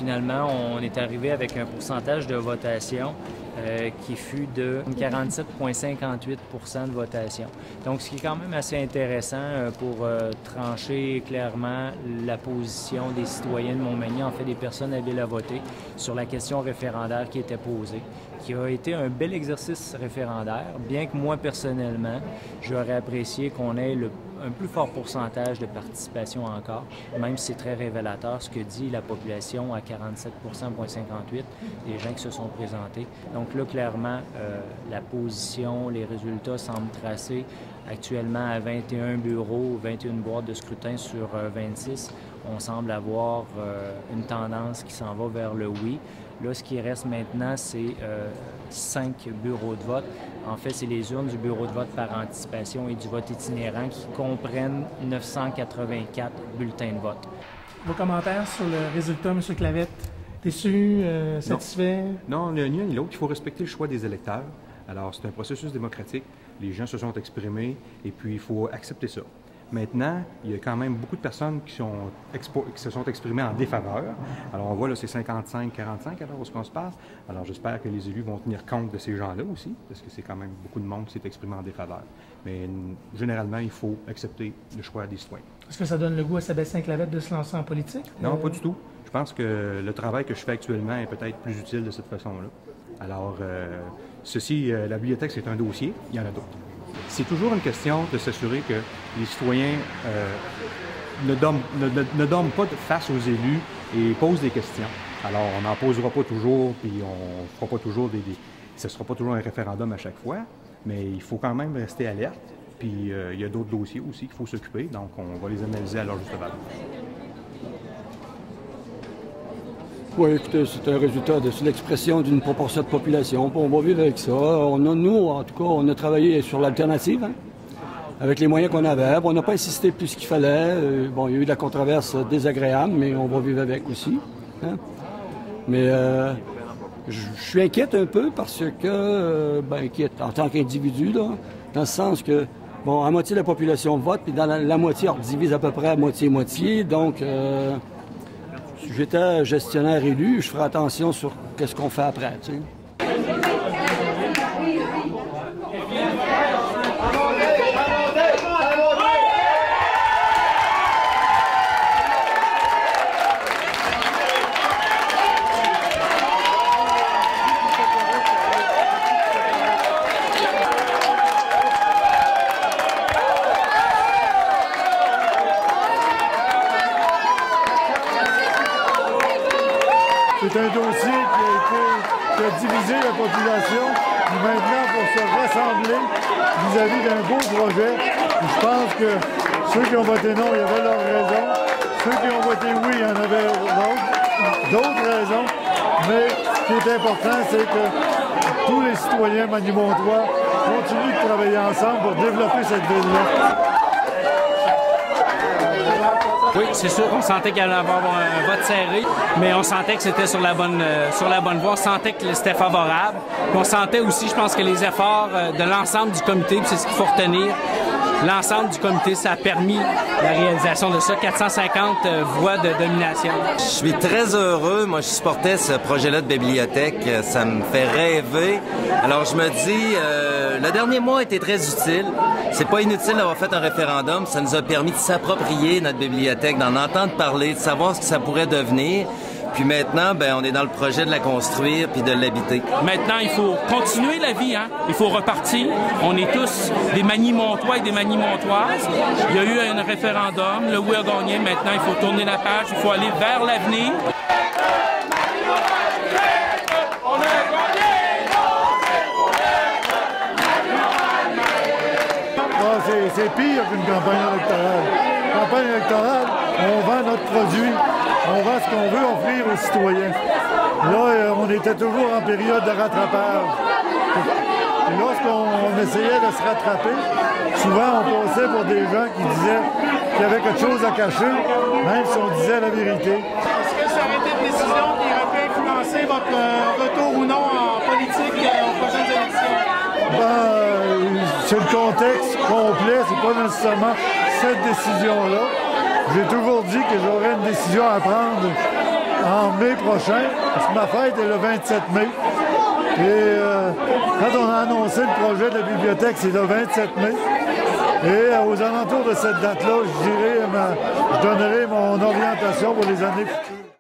finalement, on est arrivé avec un pourcentage de votation qui fut de 47,58 % de votation. Donc, ce qui est quand même assez intéressant pour trancher clairement la position des citoyens de Montmagny, en fait des personnes habiles à voter, sur la question référendaire qui était posée, qui a été un bel exercice référendaire, bien que moi, personnellement, j'aurais apprécié qu'on ait un plus fort pourcentage de participation encore, même si c'est très révélateur ce que dit la population à 47,58 % des gens qui se sont présentés. Donc là, clairement, la position, les résultats semblent tracés actuellement à 21 bureaux, 21 boîtes de scrutin sur 26. On semble avoir une tendance qui s'en va vers le oui. Là, ce qui reste maintenant, c'est 5 bureaux de vote. En fait, c'est les urnes du bureau de vote par anticipation et du vote itinérant qui comprennent 984 bulletins de vote. Vos commentaires sur le résultat, M. Clavette? Déçu, satisfait? Non, ni l'un ni l'autre. Il faut respecter le choix des électeurs. Alors, c'est un processus démocratique. Les gens se sont exprimés et puis il faut accepter ça. Maintenant, il y a quand même beaucoup de personnes qui se sont exprimées en défaveur. Alors, on voit là, c'est 55-45 alors où on se passe. Alors, j'espère que les élus vont tenir compte de ces gens-là aussi, parce que c'est quand même beaucoup de monde qui s'est exprimé en défaveur. Mais généralement, il faut accepter le choix des citoyens. Est-ce que ça donne le goût à Sébastien Clavette de se lancer en politique? Non, pas du tout. Je pense que le travail que je fais actuellement est peut-être plus utile de cette façon-là. Alors, la bibliothèque, c'est un dossier, il y en a d'autres. C'est toujours une question de s'assurer que les citoyens ne dorment pas face aux élus et posent des questions. Alors, on n'en posera pas toujours, puis on ne fera pas toujours ce ne sera pas toujours un référendum à chaque fois, mais il faut quand même rester alerte. Puis, il y a d'autres dossiers aussi qu'il faut s'occuper, donc on va les analyser à leur juste valeur. Oui, écoutez, c'est un résultat de l'expression d'une proportion de population. On va vivre avec ça. Nous, en tout cas, on a travaillé sur l'alternative, avec les moyens qu'on avait. On n'a pas insisté plus qu'il fallait. Bon, il y a eu de la controverse désagréable, mais on va vivre avec aussi. Hein? Mais je suis inquiète un peu parce que, inquiète en tant qu'individu, là, dans le sens que, bon, à moitié de la population vote, puis dans la moitié, on divise à peu près à moitié-moitié. Donc, si j'étais gestionnaire élu, je ferais attention sur qu'est-ce qu'on fait après, tu sais. C'est un dossier qui a divisé la population. Puis maintenant, pour se rassembler vis-à-vis d'un beau projet, je pense que ceux qui ont voté non, il y avait leurs raisons. Ceux qui ont voté oui, il y en avait d'autres raisons. Mais ce qui est important, c'est que tous les citoyens manimontois continuent de travailler ensemble pour développer cette ville-là. Oui, c'est sûr qu'on sentait qu'il allait avoir un vote serré, mais on sentait que c'était sur la bonne voie, on sentait que c'était favorable. Puis on sentait aussi, je pense que les efforts de l'ensemble du comité, puis c'est ce qu'il faut retenir, l'ensemble du comité, ça a permis la réalisation de ça, 450 voix de domination. Je suis très heureux. Moi, je supportais ce projet-là de bibliothèque. Ça me fait rêver. Alors, je me dis, le dernier mois a été très utile. C'est pas inutile d'avoir fait un référendum. Ça nous a permis de s'approprier notre bibliothèque, d'en entendre parler, de savoir ce que ça pourrait devenir. Puis maintenant, on est dans le projet de la construire puis de l'habiter. Maintenant, il faut continuer la vie, hein. Il faut repartir. On est tous des Manimontois et des Manimontoises. Il y a eu un référendum, le oui a gagné. Maintenant, il faut tourner la page, il faut aller vers l'avenir. C'est pire qu'une campagne électorale. Campagne électorale, on vend notre produit, on vend ce qu'on veut offrir aux citoyens. Là, on était toujours en période de rattrapage. Et lorsqu'on essayait de se rattraper, souvent on passait pour des gens qui disaient qu'il y avait quelque chose à cacher, même si on disait la vérité. Est-ce que ça aurait été une décision qui aurait pu influencer votre retour ou non en politique aux prochaines élections? C'est le contexte complet, c'est pas nécessairement cette décision-là. J'ai toujours dit que j'aurais une décision à prendre en mai prochain, parce que ma fête est le 27 mai. Et quand on a annoncé le projet de la bibliothèque, c'est le 27 mai. Et aux alentours de cette date-là, je donnerai mon orientation pour les années futures.